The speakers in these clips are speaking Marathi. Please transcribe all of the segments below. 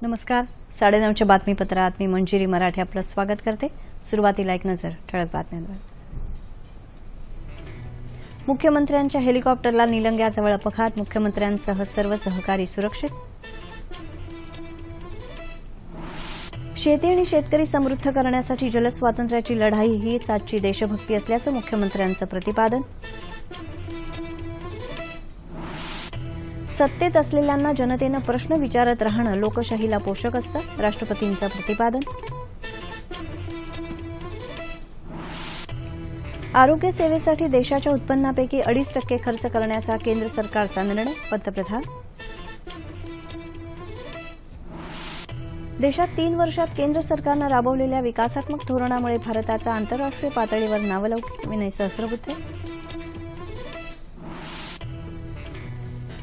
नमस्कार. 9:30च्या बातमीपत्रात मी मंजिरी मराठे आपलं स्वागत करते. सुरुवातीला एक नजर ठळक बातम्यांवर. मुख्यमंत्र्यांच्या हेलिकॉप्टरला निलंग्याजवळ अपघात. मुख्यमंत्र्यांसह सर्व सहकारी सुरक्षित. शेती आणि शेतकरी समृद्ध करण्यासाठी जलस्वातंत्र्याची लढाई हीच आजची देशभक्ती असल्याचं मुख्यमंत्र्यांचं प्रतिपादन. सत्तेत असलेल्यांना जनतेनं प्रश्न विचारत राहणं लोकशाहीला पोषक असतं, राष्ट्रपतींचं प्रतिपादन. आरोग्य सेवेसाठी देशाच्या उत्पन्नापैकी 2.5% खर्च करण्याचा केंद्र सरकारचा निर्णय. पंतप्रधान. देशात 3 वर्षात केंद्र सरकारनं राबवलेल्या विकासात्मक धोरणामुळे भारताचा आंतरराष्ट्रीय पातळीवर नावलौकिक. विनय सहस्रबुद्धे.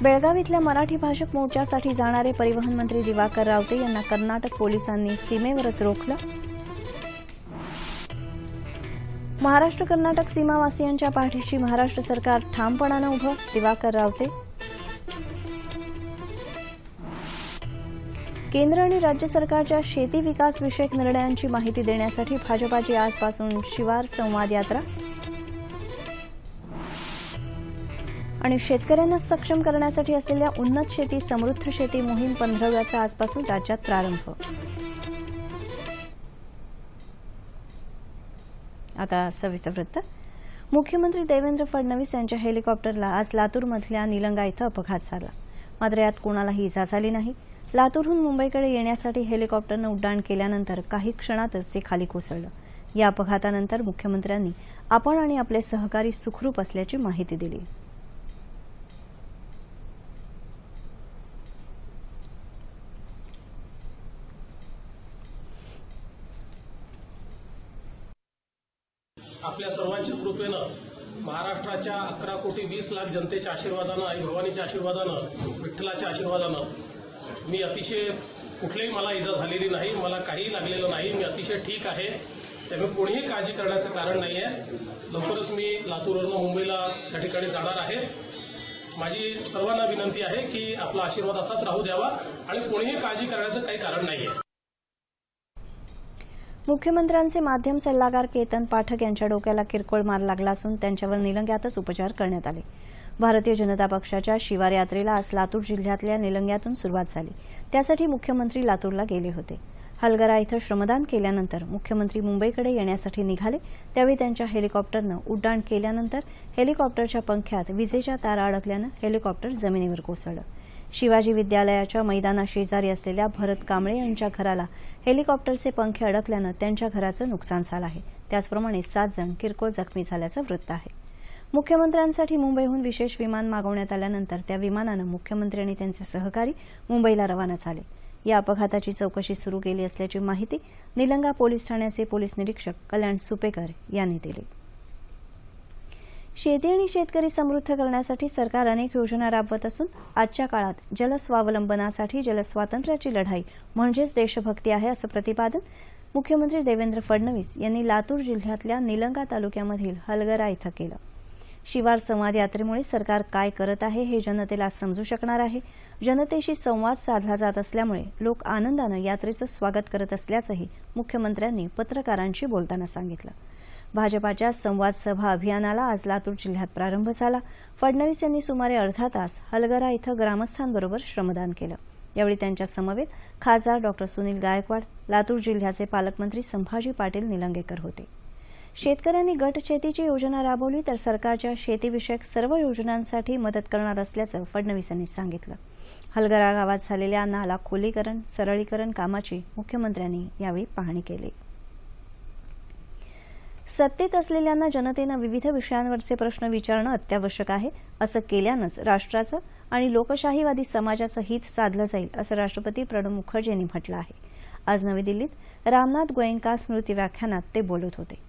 बेळगाव इथल्या मराठी भाषक मोर्चासाठी जाणारे परिवहन मंत्री दिवाकर रावते यांना कर्नाटक पोलिसांनी सीमेवरच रोखलं. महाराष्ट्र कर्नाटक सीमावासियांच्या पाठीशी महाराष्ट्र सरकार ठामपणानं उभं. दिवाकर रावते. केंद्र आणि राज्य सरकारच्या शेती विकास विषयक निर्णयांची माहिती देण्यासाठी भाजपाची आजपासून शिवार संवाद यात्रा. आणि शेतकऱ्यांना सक्षम करण्यासाठी असलेल्या उन्नत शेती समृद्ध शेती मोहीम 15व्याचा आजपासून राज्यात प्रारंभ. आता सविस्तर वृत्त. मुख्यमंत्री देवेंद्र फडणवीस यांच्या हेलिकॉप्टरला आज लातूरमधल्या निलंगा इथं अपघात झाला. मात्र यात कोणालाही इजा झाली नाही. लातूरहून मुंबईकडे येण्यासाठी हेलिकॉप्टरनं उड्डाण केल्यानंतर काही क्षणातच ते खाली कोसळलं. या अपघातानंतर मुख्यमंत्र्यांनी आपण आणि आपले सहकारी सुखरूप असल्याची माहिती दिली. आपल्या सर्वांच्या कृपेनं महाराष्ट्राच्या 11 कोटी 20 लाख जनतेच्या आशीर्वादानं, आई भवानीच्या आशीर्वादानं, विठ्ठलाच्या आशीर्वादानं मी अतिशय कुठलीही मला इजा झालेली नाही, मला काहीही लागलेलं नाही. मी अतिशय ठीक आहे. त्यामुळे कोणीही काळजी करण्याचं कारण नाही आहे. लवकरच मी लातूरवरून मुंबईला त्या ठिकाणी जाणार आहे. माझी सर्वांना विनंती आहे की आपला आशीर्वाद असाच राहू द्यावा आणि कोणीही काळजी करण्याचं काही कारण नाही आहे. मुख्यमंत्र्यांचे माध्यम सल्लागार केतन पाठक यांच्या डोक्याला किरकोळ मार लागला असून त्यांच्यावर निलंग्यातच उपचार करण्यात आले. भारतीय जनता पक्षाच्या शिवार यात्रेला आज लातूर जिल्ह्यातल्या निलंग्यातून सुरुवात झाली. त्यासाठी मुख्यमंत्री लातूरला गेले होते. हलगरा इथं श्रमदान केल्यानंतर मुख्यमंत्री मुंबईकडे येण्यासाठी निघाले. त्यावेळी त्यांच्या हेलिकॉप्टरनं उड्डाण केल्यानंतर हेलिकॉप्टरच्या पंख्यात विजेच्या तारा अडकल्यानं हेलिकॉप्टर जमिनीवर कोसळलं. शिवाजी विद्यालयाच्या मैदानाशेजारी असलेल्या भरत कांबळे यांच्या घराला हेलिकॉप्टरचे पंखे अडकल्यानं त्यांच्या घराचं नुकसान झालं आहे. त्याचप्रमाणे 7 जण किरकोळ जखमी झाल्याचं वृत्त आहे. मुख्यमंत्र्यांसाठी मुंबईहून विशेष विमान मागवण्यात आल्यानंतर त्या विमानानं मुख्यमंत्री आणि त्यांचे सहकारी मुंबईला रवाना झाले. या अपघाताची चौकशी सुरू केली असल्याची माहिती निलंगा पोलीस ठाण्याचे पोलीस निरीक्षक कल्याण सुपेकर यांनी दिली. शेती आणि शेतकरी समृद्ध करण्यासाठी सरकार अनेक योजना राबवत असून आजच्या काळात जलस्वावलंबनासाठी जलस्वातंत्र्याची लढाई म्हणजेच देशभक्ती आहे असं प्रतिपादन मुख्यमंत्री देवेंद्र फडणवीस यांनी लातूर जिल्ह्यातल्या निलंगा तालुक्यामधील हलगरा इथं केलं. शिवार संवाद यात्रेमुळे सरकार काय करत आहे हे जनतेला समजू शकणार आहे. जनतेशी संवाद साधला जात असल्यामुळे लोक आनंदानं यात्रेचं स्वागत करत असल्याचंही मुख्यमंत्र्यांनी पत्रकारांशी बोलताना सांगितलं. भाजपाच्या संवाद सभा अभियानाला आज लातूर जिल्ह्यात प्रारंभ झाला. फडणवीस यांनी सुमारे अर्धा तास हलगरा इथं ग्रामस्थांबरोबर श्रमदान केलं. यावेळी त्यांच्या समवेत खासदार डॉ. सुनील गायकवाड, लातूर जिल्ह्याचे पालकमंत्री संभाजी पाटील निलंगेकर होते. शेतकऱ्यांनी गट शेतीची योजना राबवली तर सरकारच्या शेतीविषयक सर्व योजनांसाठी मदत करणार असल्याचं फडणवीस यांनी सांगितलं. हलगरा गावात झालेल्या नाला खोलीकरण, सरळीकरण कामाची मुख्यमंत्र्यांनी यावेळी पाहणी केली. सत्तेत असलेल्यांना जनतेनं विविध विषयांवरचे प्रश्न विचारणं अत्यावश्यक आहे. असं केल्यानंच राष्ट्राचं आणि लोकशाहीवादी समाजाचं हित साधलं जाईल असं राष्ट्रपती प्रणव मुखर्जी यांनी म्हटलं आहे. आज नवी दिल्लीत रामनाथ गोयंका स्मृती व्याख्यानात ते बोलत होते.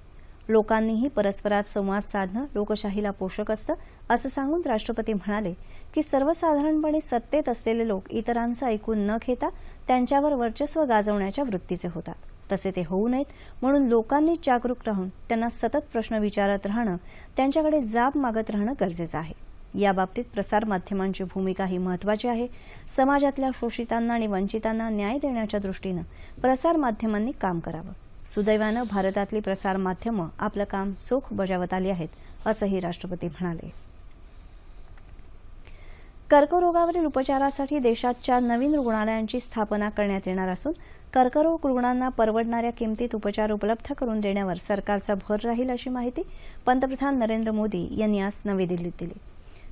लोकांनीही परस्परात संवाद साधणं लोकशाहीला पोषक असतं असं सांगून राष्ट्रपती म्हणाले की सर्वसाधारणपणे सत्तेत असलेले लोक इतरांचं ऐकून न घेता त्यांच्यावर वर्चस्व गाजवण्याच्या वृत्तीचे होतात. तसे ते होऊ नयेत म्हणून लोकांनी जागरूक राहून त्यांना सतत प्रश्न विचारत राहणं, त्यांच्याकडे जाब मागत राहणं गरजेचं आहे. याबाबतीत प्रसारमाध्यमांची भूमिकाही महत्त्वाची आहे. समाजातल्या शोषितांना आणि वंचितांना न्याय देण्याच्या दृष्टीनं प्रसारमाध्यमांनी काम करावं. सुदैवानं भारतातली प्रसारमाध्यमं आपलं काम चोख बजावत आली आहेत, असंही राष्ट्रपती म्हणाले. कर्करोगावरील उपचारासाठी देशात 4 नवीन रुग्णालयांची स्थापना करण्यात येणार असून कर्करोग रुग्णांना परवडणाऱ्या किमतीत उपचार उपलब्ध करून देण्यावर सरकारचा भर राहील, अशी माहिती पंतप्रधान नरेंद्र मोदी यांनी आज नवी दिल्लीत दिली.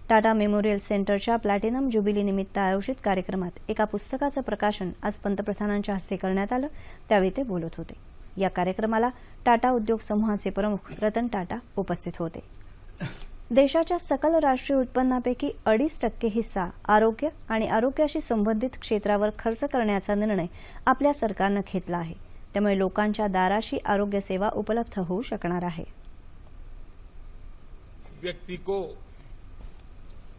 टाटा मेमोरियल सेंटरच्या प्लॅटिनम ज्युबिलीनिमित्त आयोजित कार्यक्रमात एका पुस्तकाचं प्रकाशन आज पंतप्रधानांच्या हस्ते करण्यात आलं. त्यावेळी ते बोलत होते. या कार्यक्रमाला टाटा उद्योग समूहाचे प्रमुख रतन टाटा उपस्थित होते. देशाच्या सकल राष्ट्रीय उत्पन्नापैकी 2.5% हिस्सा आरोग्य आणि आरोग्याशी संबंधित क्षेत्रावर खर्च करण्याचा निर्णय आपल्या सरकारनं घेतला आहे. त्यामुळे लोकांच्या दाराशी आरोग्य सेवा उपलब्ध होऊ शकणार आहे. व्यक्ति को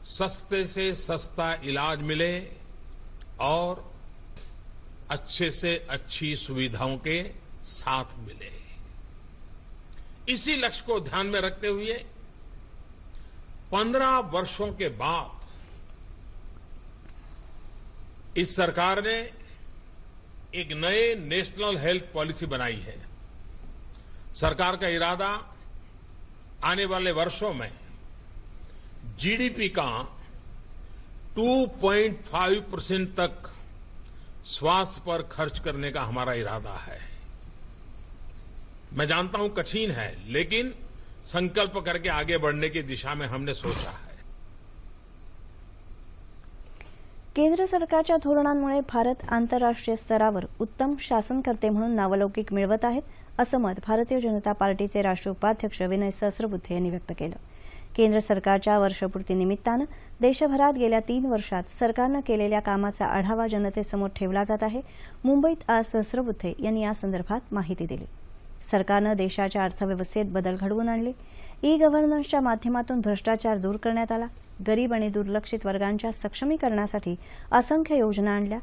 सस्ते से सस्ता इलाज मिले और अच्छे से अच्छी सुविधाओं के साथ मिले, इसी लक्ष्य को ध्यान में रखते हुए 15 वर्षों के बाद इस सरकार ने एक नए नेशनल हेल्थ पॉलिसी बनाई है. सरकार का इरादा आने वाले वर्षों में जीडीपी का 2.5% तक स्वास्थ्य पर खर्च करने का हमारा इरादा है. मैं जानता हूं कठिन है, लेकिन संकल्प करके आगे बढ़ने की दिशा में हमने सोचा है. केंद्र सरकारच्या धोरणांमुळे भारत आंतरराष्ट्रीय स्तरावर उत्तम शासनकर्ते म्हणून नावलौकिक मिळवत आहेत, असं मत भारतीय जनता पार्टीचे राष्ट्रीय उपाध्यक्ष विनय सहस्रबुद्धे यांनी व्यक्त केलं. केंद्र सरकारच्या वर्षपूर्तीनिमित्तानं देशभरात गेल्या 3 वर्षात सरकारनं केलेल्या कामाचा आढावा जनतेसमोर ठेवला जात आहे. मुंबईत आज सहस्रबुद्धे यांनी यासंदर्भात माहिती दिली. सरकारनं देशाच्या अर्थव्यवस्थेत बदल घडवून आणले. ई गव्हर्नन्सच्या माध्यमातून भ्रष्टाचार दूर करण्यात आला. गरीब आणि दुर्लक्षित वर्गांच्या सक्षमीकरणासाठी असंख्य योजना आणल्या.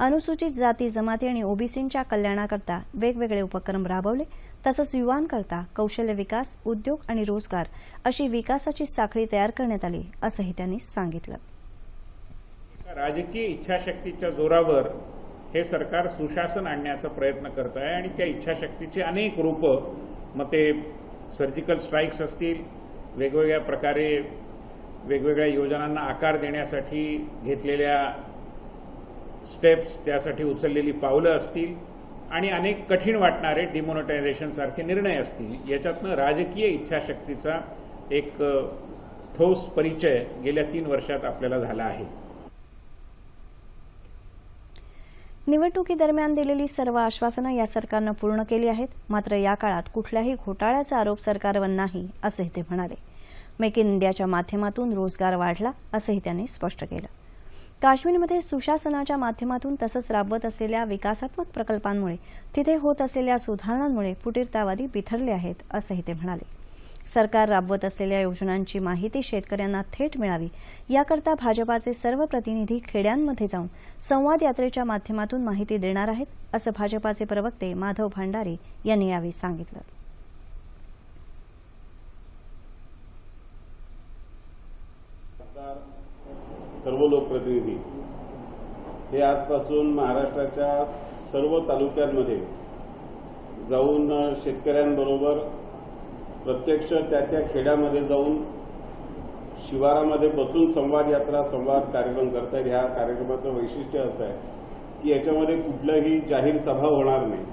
अनुसूचित जाती जमाती आणि ओबीसींच्या कल्याणाकरता वेगवेगळे उपक्रम राबवले. तसंच युवांकरता कौशल्य विकास, उद्योग आणि रोजगार अशी विकासाची साखळी तयार करण्यात आली, असंही त्यांनी सांगितलं. राजकीय इच्छाशक्तीच्या जोरावर हे सरकार सुशासन आणण्याचा प्रयत्न करत आहे आणि त्या इच्छाशक्तीची अनेक रूपं, मग ते सर्जिकल स्ट्राईक्स असतील, वेगवेगळ्या प्रकारे वेगवेगळ्या योजनांना आकार देण्यासाठी घेतलेल्या स्टेप्स, त्यासाठी उचललेली पावलं असतील आणि अनेक कठीण वाटणारे डिमॉनिटायझेशन सारखे निर्णय असतील, याच्यातनं राजकीय इच्छाशक्तीचा एक ठोस परिचय गेल्या 3 वर्षात आपल्याला झाला आहे. निवडणुकीदरम्यान दिलेली सर्व आश्वासनं या सरकारनं पूर्ण केली आहेत. मात्र या काळात कुठल्याही घोटाळ्याचा आरोप सरकारवर नाही, असंही ते म्हणाले. मेक इन इंडियाच्या माध्यमातून रोजगार वाढला, असंही त्यांनी स्पष्ट केलं. काश्मीरमध्ये सुशासनाच्या माध्यमातून तसंच राबवत असलेल्या विकासात्मक प्रकल्पांमुळे तिथे होत असलेल्या सुधारणांमुळे फुटीरतावादी बिथरले आहेत, असंही ते म्हणाले. सरकार राबवत असलेल्या योजनांची माहिती शेतकऱ्यांना थेट मिळावी याकरता भाजपाचे सर्व प्रतिनिधी खेड्यांमध्ये जाऊन संवाद यात्रेच्या माध्यमातून माहिती देणार आहेत, असं भाजपाचे प्रवक्ते माधव भांडारी यांनी यावेळी सांगितलं. सर्व लोकप्रतिनिधी हे आजपासून महाराष्ट्राच्या सर्व तालुक्यांमध्ये जाऊन शेतकऱ्यांबरोबर प्रत्यक्ष त्या खेड्यामध्ये जाऊन शिवारामध्ये बसून संवाद यात्रा, संवाद कार्यक्रम करतायत. ह्या कार्यक्रमाचं वैशिष्ट्य असं आहे की याच्यामध्ये कुठलंही जाहीर सभा होणार नाही,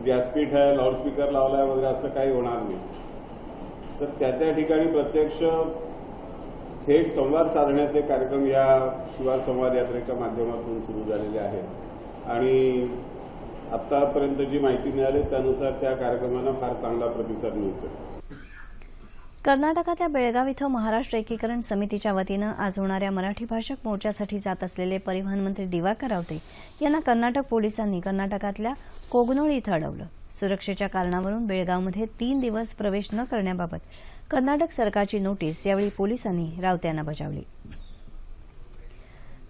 व्यासपीठ आहे, लाऊडस्पीकर लावला आहे वगैरे असं काही होणार नाही. तर त्या ठिकाणी प्रत्यक्ष थेट संवाद साधण्याचे कार्यक्रम या शिवार संवाद यात्रेच्या माध्यमातून सुरू झालेले आहेत आणि आतापर्यंत जी माहिती मिळाली त्यानुसार त्या कार्यक्रमांना फार चांगला प्रतिसाद मिळतो. कर्नाटकातल्या बेळगाव इथं महाराष्ट्र एकीकरण समितीच्या वतीनं आज होणाऱ्या मराठी भाषक मोर्चासाठी जात असलेले परिवहन मंत्री दिवाकर रावते यांना कर्नाटक पोलिसांनी कर्नाटकातल्या कोगनोळ इथं अडवलं. सुरक्षेच्या कारणावरून बेळगावमध्ये 3 दिवस प्रवेश न करण्याबाबत कर्नाटक सरकारची नोटीस यावेळी पोलिसांनी रावते यांना बजावली.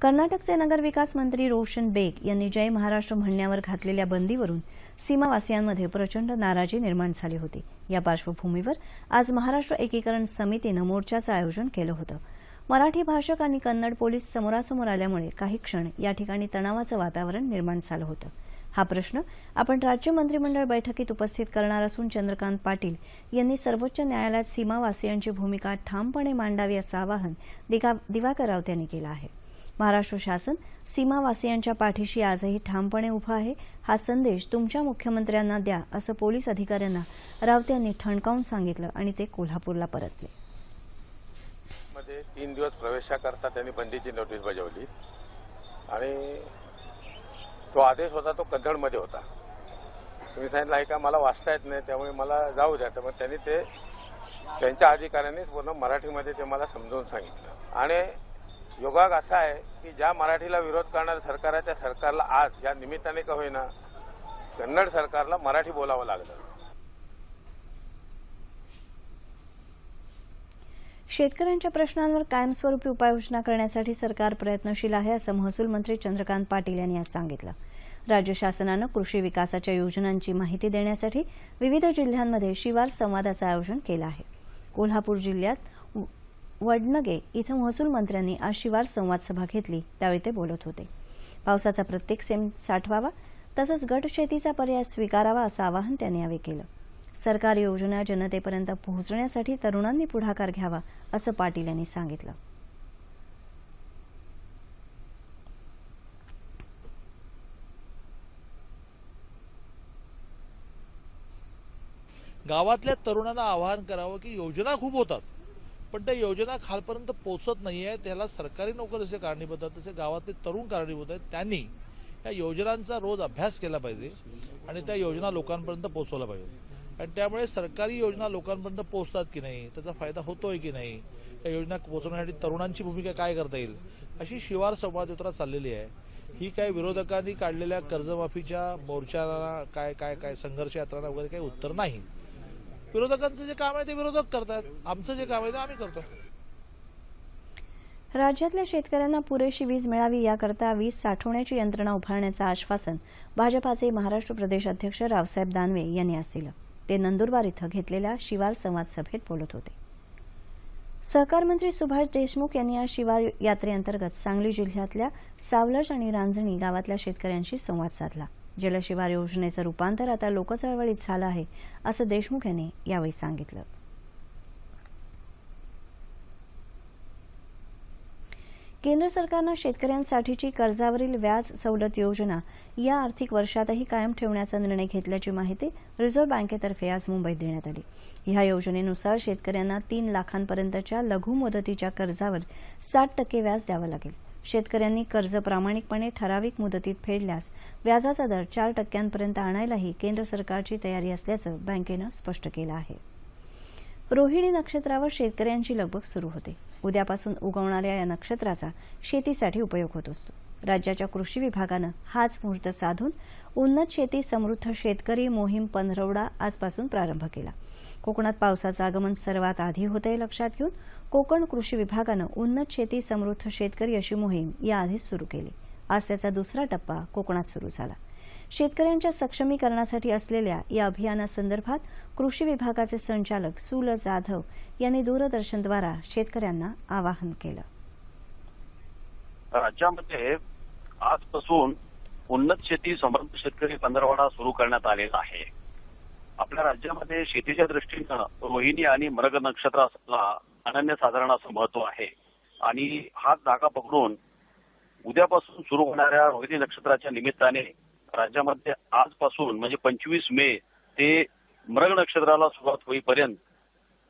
कर्नाटकचे नगरविकास मंत्री रोशन बेग यांनी जय महाराष्ट्र म्हणण्यावर घातलेल्या बंदीवरून सीमावासियांमध्ये प्रचंड नाराजी निर्माण झाली होती. या पार्श्वभूमीवर आज महाराष्ट्र एकीकरण समितीनं मोर्चाचं आयोजन केलं होतं. मराठी भाषक आणि कन्नड पोलीस समोरासमोर आल्यामुळे काही क्षण या ठिकाणी तणावाचं वातावरण निर्माण झालं होतं. हा प्रश्न आपण राज्य मंत्रिमंडळ बैठकीत उपस्थित करणार असून चंद्रकांत पाटील यांनी सर्वोच्च न्यायालयात सीमावासियांची भूमिका ठामपणे मांडावी असं आवाहन दिवाकर राऊत यांनी केलं आहे. महाराष्ट्र शासन सीमावासियांच्या पाठीशी आजही ठामपणे उभं आहे. हा संदेश तुमच्या मुख्यमंत्र्यांना द्या असं पोलीस अधिकाऱ्यांना राऊत यांनी ठणकावून सांगितलं आणि ते कोल्हापूरला परतले. 3 दिवस प्रवेशाकरता त्यांनी बंदीची नोटीस बजावली आणि तो आदेश होता तो कन्नडमध्ये होता. तुम्ही सांगितलं आहे का मला वाचता येत नाही त्यामुळे मला जाऊ द्या. तर मग त्यांनी ते त्यांच्या अधिकाऱ्यांनीच पूर्ण मराठीमध्ये ते मला समजावून सांगितलं. आणि योगाग असा आहे की ज्या मराठीला विरोध करणारं सरकार आहे त्या सरकारला आज या निमित्ताने का होईना कन्नड सरकारला मराठी बोलावं लागलं. शेतकऱ्यांच्या प्रश्नांवर कायमस्वरूपी उपाययोजना करण्यासाठी सरकार प्रयत्नशील आहे असं महसूल मंत्री चंद्रकांत पाटील यांनी आज सांगितलं. राज्य शासनानं कृषी विकासाच्या योजनांची माहिती देण्यासाठी विविध जिल्ह्यांमध्ये शिवार संवादाचं आयोजन केलं आहे. कोल्हापूर जिल्ह्यात वडनगे इथं महसूल मंत्र्यांनी आज शिवार संवाद सभा घेतली त्यावेळी ते बोलत होते. पावसाचा प्रत्येक सेम साठवावा तसंच गट शेतीचा पर्याय स्वीकारावा असं आवाहन त्यांनी यावेळी केलं. सरकारी योजना जनतेपर्यंत पोहोचण्यासाठी तरुणांनी पुढाकार घ्यावा असं पाटील यांनी सांगितलं. गावातल्या तरुणांना आवाहन करावं की योजना खूप होतात पण त्या योजना खालपर्यंत पोहोचत नाहीये. त्याला सरकारी नोकर जसे कारणीभूत आहेत तसे गावातले तरुण कारणीभूत आहेत. त्यांनी या योजनांचा रोज अभ्यास केला पाहिजे आणि त्या योजना लोकांपर्यंत पोहोचवल्या पाहिजे. आणि त्यामुळे सरकारी योजना लोकांपर्यंत पोहोचतात की नाही, त्याचा फायदा होतोय की नाही, या योजना पोहोचवण्यासाठी तरुणांची भूमिका काय करता येईल अशी शिवार संवाद यात्रा चाललेली आहे. ही काय विरोधकांनी काढलेल्या कर्जमाफीच्या मोर्चाला काय काय काय संघर्ष यात्रांना वगैरे काही उत्तर नाही. विरोधकांचं जे काम आहे ते विरोधक करतात, आमचं जे काम आहे ते आम्ही करतो. राज्यातल्या शेतकऱ्यांना पुरेशी वीज मिळावी याकरता वीज साठवण्याची यंत्रणा उभारण्याचं आश्वासन भाजपाचे महाराष्ट्र प्रदेश अध्यक्ष रावसाहेब दानवे यांनी आज दिलं. ते नंदुरबार इथं घेतलेल्या शिवार संवाद सभेत बोलत होते. सहकार मंत्री सुभाष देशमुख यांनी आज शिवार यात्रेअंतर्गत सांगली जिल्ह्यातल्या सावलज आणि रांजणी गावातल्या शेतकऱ्यांशी संवाद साधला. जलशिवार योजनेचं रूपांतर आता लोकचळवळीत झालं आहे असं देशमुख यांनी यावेळी सांगितलं. केंद्र सरकारनं शेतकऱ्यांसाठीची कर्जावरील व्याज सवलत योजना या आर्थिक वर्षातही कायम ठेवण्याचा निर्णय घेतल्याची माहिती रिझर्व्ह बँकेतर्फे आज मुंबईत देण्यात आली. या योजनेनुसार शेतकऱ्यांना 3 लाखांपर्यंतच्या लघु मुदतीच्या कर्जावर 60% व्याज द्यावं लागेल. शेतकऱ्यांनी कर्ज प्रामाणिकपणे ठराविक मुदतीत फेडल्यास व्याजाचा दर 4% आणायलाही केंद्र सरकारची तयारी असल्याचं बँकेनं स्पष्ट केलं आहे. रोहिणी नक्षत्रावर शेतकऱ्यांची लगबग सुरू होते. उद्यापासून उगवणाऱ्या या नक्षत्राचा शेतीसाठी उपयोग होत असतो. राज्याच्या कृषी विभागानं हाच मुहूर्त साधून उन्नत शेती समृद्ध शेतकरी मोहीम पंधरवडा आजपासून प्रारंभ केला. कोकणात पावसाचं आगमन सर्वात आधी होतंय लक्षात घेऊन कोकण कृषी विभागानं उन्नत शेती समृद्ध शेतकरी अशी मोहीम याआधीच सुरू केली. आज त्याचा दुसरा टप्पा कोकणात सुरू झाला. शेतकऱ्यांच्या सक्षमीकरणासाठी असलेल्या या अभियानासंदर्भात कृषी विभागाचे संचालक सुल जाधव यांनी दूरदर्शनद्वारा शेतकऱ्यांना आवाहन केलं. राज्यामध्ये आजपासून उन्नत शेती समृद्ध शेतकरी पंधरवडा सुरू करण्यात आलेला आहे. आपल्या राज्यामध्ये शेतीच्या दृष्टीनं रोहिणी आणि मृग नक्षत्राला अनन्यसाधारण असं महत्व आहे आणि हाच धागा पकडून उद्यापासून सुरू होणाऱ्या रोहिणी नक्षत्राच्या निमित्ताने राज्यामध्ये आजपासून म्हणजे 25 मे ते मृग नक्षत्राला सुरुवात होईपर्यंत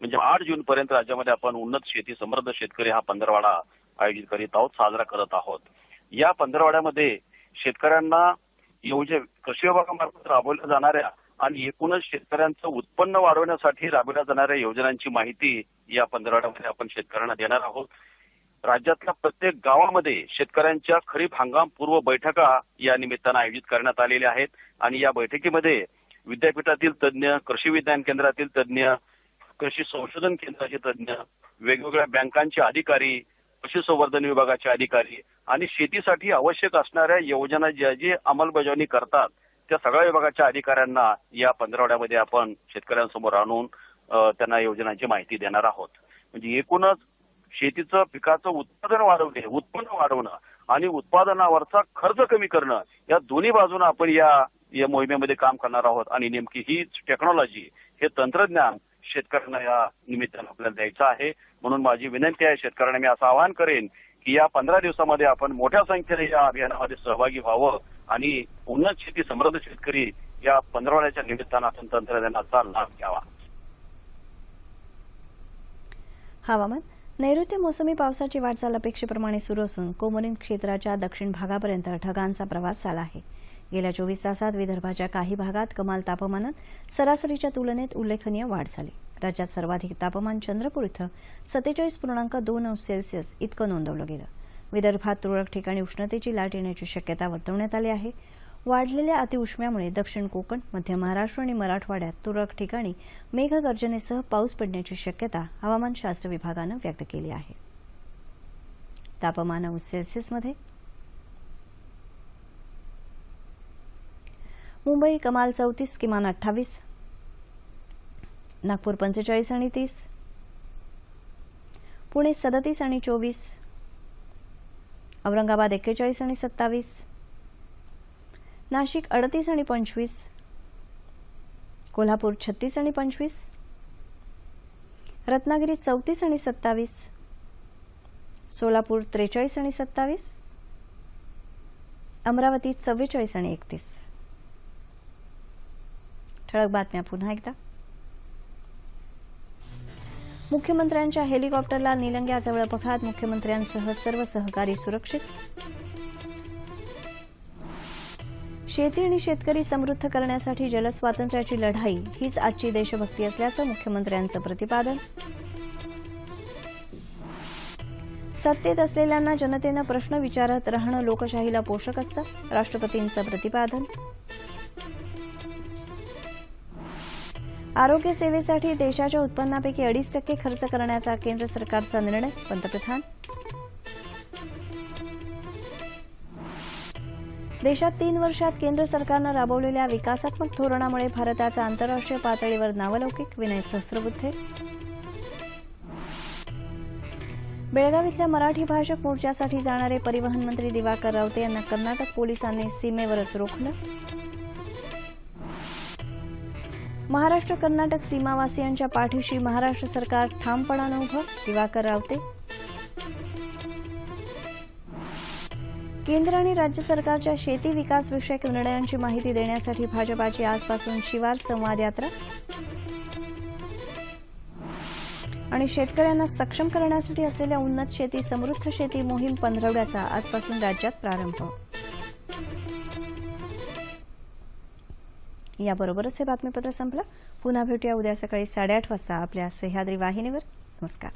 म्हणजे 8 जूनपर्यंत राज्यामध्ये आपण उन्नत शेती समृद्ध शेतकरी हा पंधरवडा आयोजित करीत आहोत, साजरा करत आहोत. या पंधरवड्यामध्ये शेतकऱ्यांना कृषी विभागामार्फत राबवल्या जाणाऱ्या आणि एकूणच शेतकऱ्यांचं उत्पन्न वाढवण्यासाठी राबवल्या जाणाऱ्या योजनांची माहिती या पंधरवड्यामध्ये आपण शेतकऱ्यांना देणार आहोत. राज्यातल्या प्रत्येक गावामध्ये शेतकऱ्यांच्या खरीप हंगाम पूर्व बैठका या निमित्तानं आयोजित करण्यात आलेल्या आहेत आणि या बैठकीमध्ये विद्यापीठातील तज्ज्ञ, कृषी विज्ञान केंद्रातील तज्ज्ञ, कृषी संशोधन केंद्राचे तज्ज्ञ, वेगवेगळ्या बँकांचे अधिकारी, पशुसंवर्धन विभागाचे अधिकारी आणि शेतीसाठी आवश्यक असणाऱ्या योजना ज्या जी अंमलबजावणी करतात त्या सगळ्या विभागाच्या अधिकाऱ्यांना या पंधरवड्यामध्ये आपण शेतकऱ्यांसमोर आणून त्यांना योजनांची माहिती देणार आहोत. म्हणजे एकूणच शेतीचं पिकाचं उत्पादन वाढवणे, उत्पन्न वाढवणं आणि उत्पादनावरचा खर्च कमी करणं, या दोन्ही बाजूने आपण या मोहिमेमध्ये काम करणार आहोत. आणि नेमकी ही टेक्नॉलॉजी, हे तंत्रज्ञान शेतकऱ्यांना या निमित्तानं आपल्याला द्यायचं आहे. म्हणून माझी विनंती आहे शेतकऱ्यांना, मी असं आवाहन करेन की या 15 दिवसामध्ये आपण मोठ्या संख्येने या अभियानामध्ये सहभागी व्हावं आणि उन्नत शेती समृद्ध शेतकरी या पंधरवड्याच्या निमित्तानं आपण तंत्रज्ञानाचा लाभ घ्यावा. हवामान. नैऋत्य मोसमी पावसाची वाटचाल अपेक्षेप्रमाणे सुरू असून कोमरीन क्षेत्राच्या दक्षिण भागापर्यंत ढगांचा प्रवास झाला आहे. गेल्या 24 तासात विदर्भाच्या काही भागात कमाल तापमानात सरासरीच्या तुलनेत उल्लेखनीय वाढ झाली. राज्यात सर्वाधिक तापमान चंद्रपूर इथं 47.2°C इतकं नोंदवलं गेलं. विदर्भात तुरळक ठिकाणी उष्णतेची लाट येण्याची शक्यता वर्तवण्यात आली आहे. वाढलेल्या अतिउष्म्यामुळे दक्षिण कोकण, मध्य महाराष्ट्र आणि मराठवाड्यात तुरळक ठिकाणी मेघगर्जनेसह पाऊस पडण्याची शक्यता हवामानशास्त्र विभागानं व्यक्त केली आहे. तापमान सेल्सिअसमध्ये मुंबई कमाल 34, किमान 28, नागपूर 45 आणि 30, पुणे 37 आणि 24, औरंगाबाद 41 आणि 27, नाशिक 38 आणि 25, कोल्हापूर 36 आणि 25, रत्नागिरी 34 आणि 27, सोलापूर 43 आणि 27, अमरावती 44 आणि 31. ठळक बातम्या पुन्हा एकदा. मुख्यमंत्र्यांच्या हेलिकॉप्टरला निलंग्याजवळ अपघात, मुख्यमंत्र्यांसह सर्व सहकारी सुरक्षित. शेती आणि शेतकरी समृद्ध करण्यासाठी जलस्वातंत्र्याची लढाई हीच आजची देशभक्ती असल्याचं मुख्यमंत्र्यांचं प्रतिपादन. सत्तेत असलेल्यांना जनतेनं प्रश्न विचारत राहणं लोकशाहीला पोषक असतं, राष्ट्रपतींचं प्रतिपादन. आरोग्य सेवेसाठी देशाच्या उत्पन्नापैकी 2.5% खर्च करण्याचा केंद्र सरकारचा निर्णय, पंतप्रधान. देशात 3 वर्षात केंद्र सरकारनं राबवलेल्या विकासात्मक धोरणामुळे भारताचा आंतरराष्ट्रीय पातळीवर नावलौकिक, विनय सहस्रबुद्धे. बेळगाव इथल्या मराठी भाषक मोर्चासाठी जाणारे परिवहन मंत्री दिवाकर रावते यांना कर्नाटक पोलिसांनी सीमेवरच रोखलं. महाराष्ट्र कर्नाटक सीमावासियांच्या पाठीशी महाराष्ट्र सरकार ठामपणानं उभं, दिवाकर रावते. केंद्र आणि राज्य सरकारच्या शेती विकास विषयक निर्णयांची माहिती देण्यासाठी भाजपाची आजपासून शिवार संवाद यात्रा. आणि शेतकऱ्यांना सक्षम करण्यासाठी असलेल्या उन्नत शेती समृद्ध शेती मोहीम 15 आजपासून राज्यात प्रारंभ. याबरोबरच हे बातमीपत्र संपलं. पुन्हा भेटूया उद्या सकाळी 8:30 वाजता आपल्या सह्याद्री वाहिनीवर. नमस्कार.